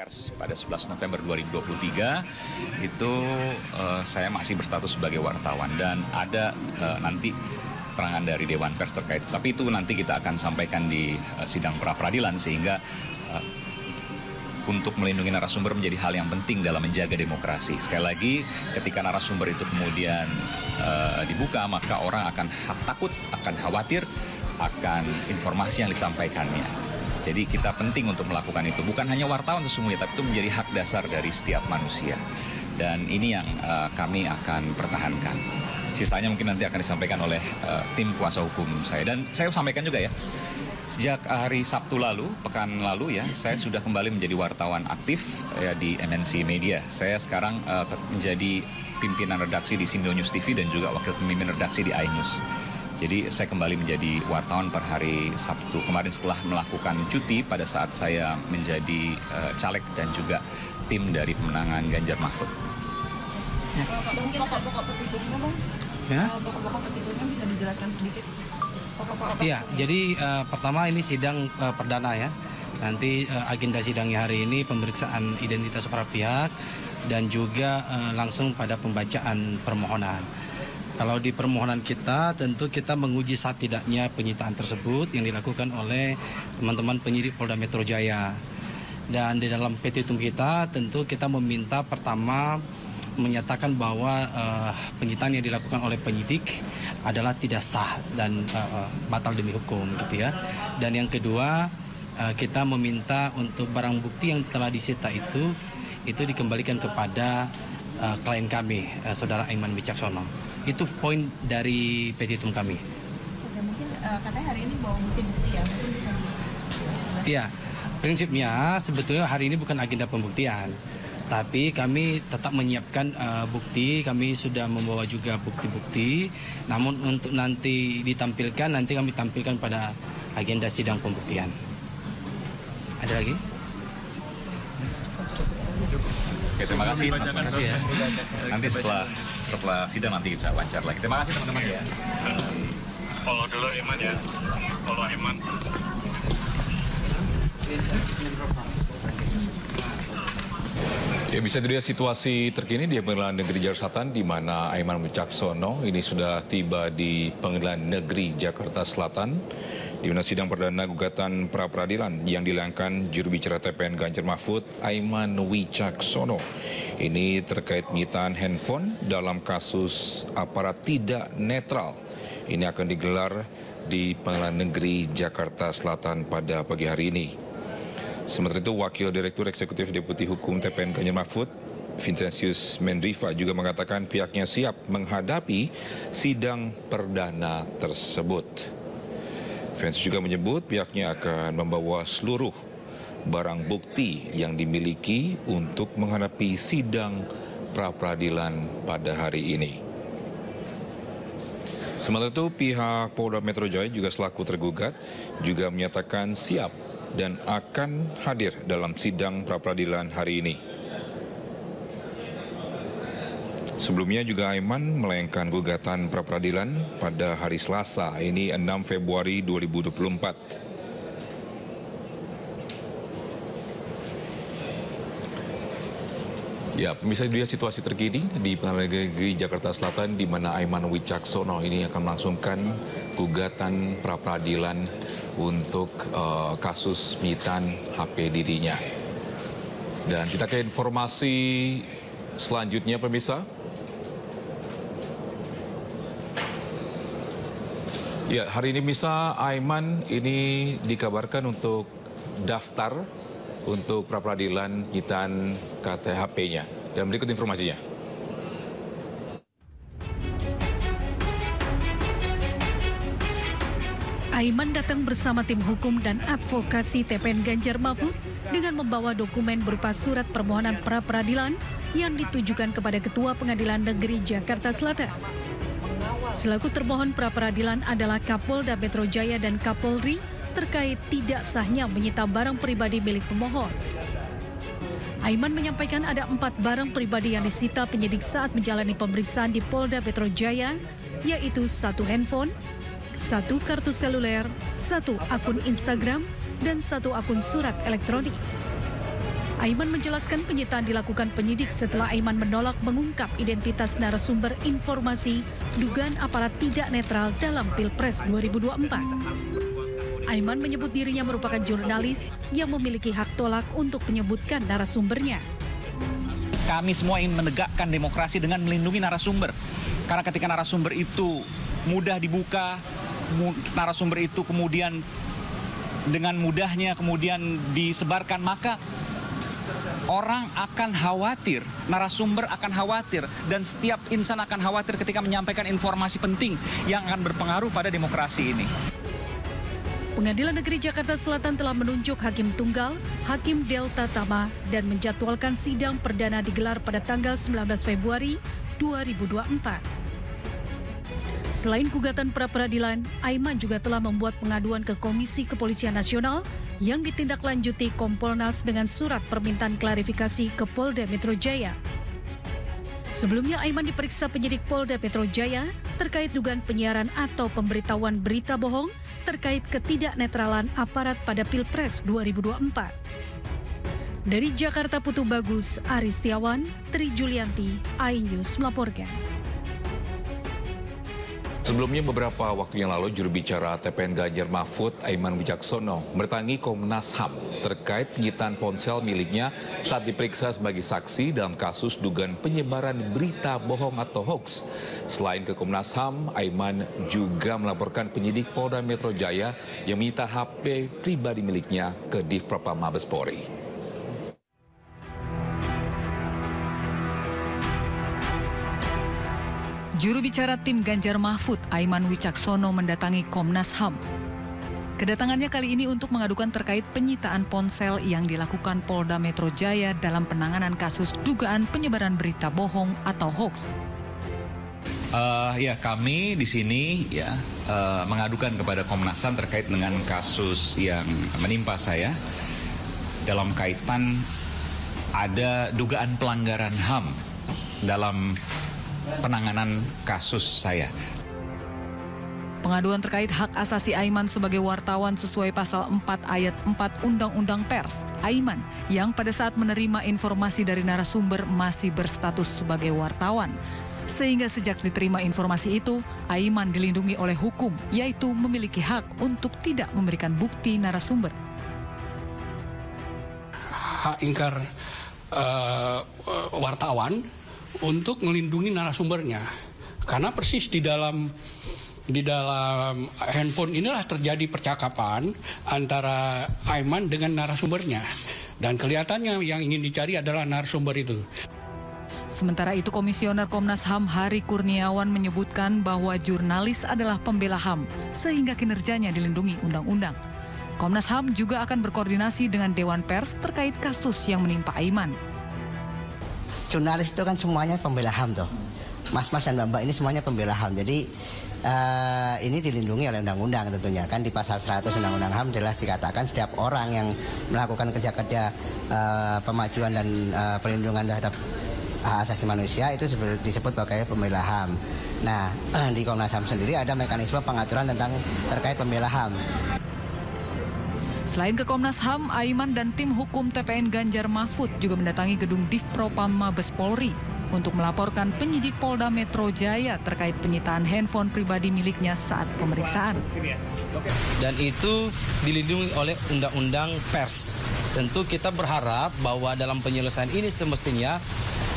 pers pada 11 November 2023 itu saya masih berstatus sebagai wartawan dan ada nanti keterangan dari Dewan Pers terkait itu. Tapi itu nanti kita akan sampaikan di sidang pra-peradilan sehingga untuk melindungi narasumber menjadi hal yang penting dalam menjaga demokrasi. Sekali lagi, ketika narasumber itu kemudian dibuka, maka orang akan takut, akan khawatir, akan informasi yang disampaikannya. Jadi kita penting untuk melakukan itu. Bukan hanya wartawan sesungguhnya, tapi itu menjadi hak dasar dari setiap manusia. Dan ini yang kami akan pertahankan. Sisanya mungkin nanti akan disampaikan oleh tim kuasa hukum saya. Dan saya sampaikan juga ya, sejak hari Sabtu lalu, pekan lalu ya, saya sudah kembali menjadi wartawan aktif ya, di MNC Media. Saya sekarang menjadi pimpinan redaksi di Sindo News TV dan juga wakil pemimpin redaksi di iNews. Jadi saya kembali menjadi wartawan per hari Sabtu. Kemarin setelah melakukan cuti pada saat saya menjadi caleg dan juga tim dari pemenangan Ganjar Mahfud. Mungkin pokok-pokok petitunya, Bang? Ya? Pokok-pokok petitunya bisa dijelaskan sedikit? Iya, jadi pertama ini sidang perdana ya. Nanti agenda sidangnya hari ini pemeriksaan identitas para pihak dan juga langsung pada pembacaan permohonan. Kalau di permohonan kita, tentu kita menguji saat tidaknya penyitaan tersebut yang dilakukan oleh teman-teman penyidik Polda Metro Jaya. Dan di dalam petitum kita, tentu kita meminta pertama menyatakan bahwa penyitaan yang dilakukan oleh penyidik adalah tidak sah dan batal demi hukum, gitu ya. Dan yang kedua, kita meminta untuk barang bukti yang telah disita itu dikembalikan kepada klien kami, Saudara Aiman Wicaksono. Itu poin dari petitum kami. Ya, mungkin katanya hari ini bawa bukti-bukti ya, mungkin bisa dijelaskan. Iya, prinsipnya sebetulnya hari ini bukan agenda pembuktian. Tapi kami tetap menyiapkan bukti, kami sudah membawa juga bukti-bukti. Namun untuk nanti ditampilkan, nanti kami tampilkan pada agenda sidang pembuktian. Ada lagi? Oke, terima kasih. Terima kasih ya. Nanti setelah sidang nanti bisa wawancara lagi. Terima kasih teman-teman ya. Follow dulu Iman ya. Follow Iman. Ya, bisa dilihat situasi terkini di Pengadilan Negeri Jakarta Selatan di mana Aiman Wicaksono ini sudah tiba di Pengadilan Negeri Jakarta Selatan di mana sidang perdana gugatan pra-peradilan yang dilayangkan juru bicara TPN Ganjar Mahfud Aiman Wicaksono. Ini terkait penyitaan handphone dalam kasus aparat tidak netral. Ini akan digelar di Pengadilan Negeri Jakarta Selatan pada pagi hari ini. Sementara itu, Wakil Direktur Eksekutif Deputi Hukum TPN Ganjar Mahfud, Vincentius Mendriva, juga mengatakan pihaknya siap menghadapi sidang perdana tersebut. Vincentius juga menyebut pihaknya akan membawa seluruh barang bukti yang dimiliki untuk menghadapi sidang pra-peradilan pada hari ini. Sementara itu, pihak Polda Metro Jaya juga selaku tergugat juga menyatakan siap dan akan hadir dalam sidang pra-peradilan hari ini. Sebelumnya juga Aiman melayangkan gugatan pra-peradilan pada hari Selasa, ini 6 Februari 2024. Ya, pemirsa, dilihat situasi terkini di Pengadilan Negeri Jakarta Selatan di mana Aiman Wicaksono ini akan melangsungkan gugatan pra-peradilan untuk kasus penyitaan HP dirinya. Dan kita ke informasi selanjutnya, pemirsa. Ya, hari ini pemirsa, Aiman ini dikabarkan untuk daftar untuk pra-peradilan penyitaan KTHP-nya. Dan berikut informasinya. Aiman datang bersama tim hukum dan advokasi TPN Ganjar Mahfud dengan membawa dokumen berupa surat permohonan pra-peradilan yang ditujukan kepada Ketua Pengadilan Negeri Jakarta Selatan. Selaku termohon pra-peradilan adalah Kapolda Metro Jaya dan Kapolri terkait tidak sahnya menyita barang pribadi milik pemohon. Aiman menyampaikan ada 4 barang pribadi yang disita penyidik saat menjalani pemeriksaan di Polda Metro Jaya, yaitu 1 handphone, 1 kartu seluler, 1 akun Instagram, dan 1 akun surat elektronik. Aiman menjelaskan penyitaan dilakukan penyidik setelah Aiman menolak mengungkap identitas narasumber informasi dugaan aparat tidak netral dalam Pilpres 2024. Aiman menyebut dirinya merupakan jurnalis yang memiliki hak tolak untuk menyebutkan narasumbernya. Kami semua ingin menegakkan demokrasi dengan melindungi narasumber. Karena ketika narasumber itu mudah dibuka, narasumber itu kemudian dengan mudahnya kemudian disebarkan, maka orang akan khawatir, narasumber akan khawatir, dan setiap insan akan khawatir ketika menyampaikan informasi penting yang akan berpengaruh pada demokrasi ini. Pengadilan Negeri Jakarta Selatan telah menunjuk Hakim Tunggal, Hakim Delta Tama, dan menjadwalkan sidang perdana digelar pada tanggal 19 Februari 2024. Selain gugatan pra-peradilan, Aiman juga telah membuat pengaduan ke Komisi Kepolisian Nasional yang ditindaklanjuti Kompolnas dengan surat permintaan klarifikasi ke Polda Metro Jaya. Sebelumnya Aiman diperiksa penyidik Polda Metro Jaya terkait dugaan penyiaran atau pemberitahuan berita bohong terkait ketidaknetralan aparat pada Pilpres 2024. Dari Jakarta Putu Bagus, Aris Setiawan, Tri Julianti, iNews melaporkan. Sebelumnya beberapa waktu yang lalu juru bicara TPN Ganjar Mahfud, Aiman Wicaksono, mendatangi Komnas HAM terkait penyitaan ponsel miliknya saat diperiksa sebagai saksi dalam kasus dugaan penyebaran berita bohong atau hoax. Selain ke Komnas HAM, Aiman juga melaporkan penyidik Polda Metro Jaya yang menyita HP pribadi miliknya ke Divpropam Mabes Polri. Juru bicara tim Ganjar Mahfud, Aiman Wicaksono, mendatangi Komnas HAM. Kedatangannya kali ini untuk mengadukan terkait penyitaan ponsel yang dilakukan Polda Metro Jaya dalam penanganan kasus dugaan penyebaran berita bohong atau hoax. Kami di sini mengadukan kepada Komnas HAM terkait dengan kasus yang menimpa saya dalam kaitan ada dugaan pelanggaran HAM dalam penanganan kasus saya. Pengaduan terkait hak asasi Aiman sebagai wartawan sesuai pasal 4 ayat 4 Undang-Undang Pers. Aiman yang pada saat menerima informasi dari narasumber masih berstatus sebagai wartawan. Sehingga sejak diterima informasi itu, Aiman dilindungi oleh hukum, yaitu memiliki hak untuk tidak memberikan bukti narasumber. Hak ingkar wartawan untuk melindungi narasumbernya, karena persis di dalam handphone inilah terjadi percakapan antara Aiman dengan narasumbernya, dan kelihatannya yang ingin dicari adalah narasumber itu. Sementara itu, Komisioner Komnas HAM Hari Kurniawan menyebutkan bahwa jurnalis adalah pembela HAM, sehingga kinerjanya dilindungi undang-undang. Komnas HAM juga akan berkoordinasi dengan Dewan Pers terkait kasus yang menimpa Aiman. Jurnalis itu kan semuanya pembela HAM tuh. Mas-mas dan mbak-mbak ini semuanya pembela HAM. Jadi ini dilindungi oleh undang-undang tentunya. Kan di pasal 100 Undang-Undang HAM jelas dikatakan setiap orang yang melakukan kerja-kerja pemajuan dan perlindungan terhadap hak asasi manusia itu disebut sebagai pembela HAM. Nah, di Komnas HAM sendiri ada mekanisme pengaturan tentang terkait pembela HAM. Selain ke Komnas HAM, Aiman dan tim hukum TPN Ganjar Mahfud juga mendatangi gedung Divpropam Mabes Polri untuk melaporkan penyidik Polda Metro Jaya terkait penyitaan handphone pribadi miliknya saat pemeriksaan. Dan itu dilindungi oleh Undang-Undang Pers. Tentu kita berharap bahwa dalam penyelesaian ini semestinya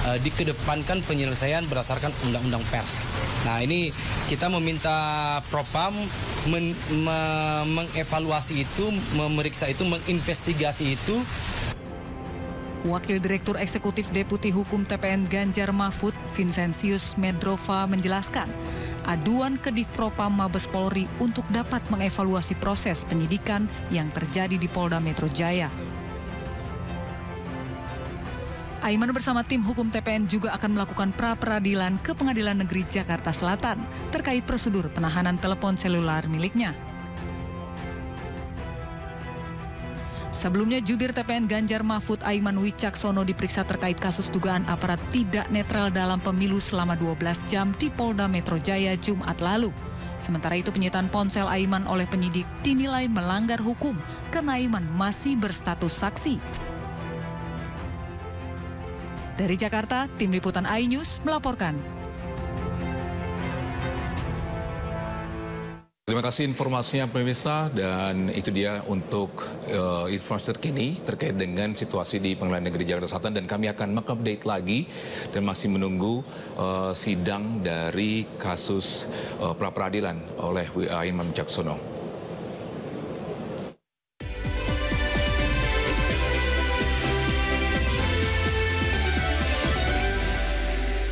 dikedepankan penyelesaian berdasarkan Undang-Undang Pers. Nah, ini kita meminta Propam mengevaluasi itu, memeriksa itu, menginvestigasi itu. Wakil Direktur Eksekutif Deputi Hukum TPN Ganjar Mahfud, Vincentius Medrova, menjelaskan aduan ke Divpropam Mabes Polri untuk dapat mengevaluasi proses penyidikan yang terjadi di Polda Metro Jaya. Aiman bersama tim hukum TPN juga akan melakukan pra-peradilan ke Pengadilan Negeri Jakarta Selatan terkait prosedur penahanan telepon seluler miliknya. Sebelumnya, jubir TPN Ganjar Mahfud Aiman Wicaksono diperiksa terkait kasus dugaan aparat tidak netral dalam pemilu selama 12 jam di Polda Metro Jaya Jumat lalu. Sementara itu, penyitaan ponsel Aiman oleh penyidik dinilai melanggar hukum karena Aiman masih berstatus saksi. Dari Jakarta, Tim Liputan iNews melaporkan. Terima kasih informasinya pemirsa, dan itu dia untuk informasi terkini terkait dengan situasi di Pengadilan Negeri Jakarta Selatan, dan kami akan mengupdate lagi dan masih menunggu sidang dari kasus pra-peradilan oleh Aiman Wicaksono.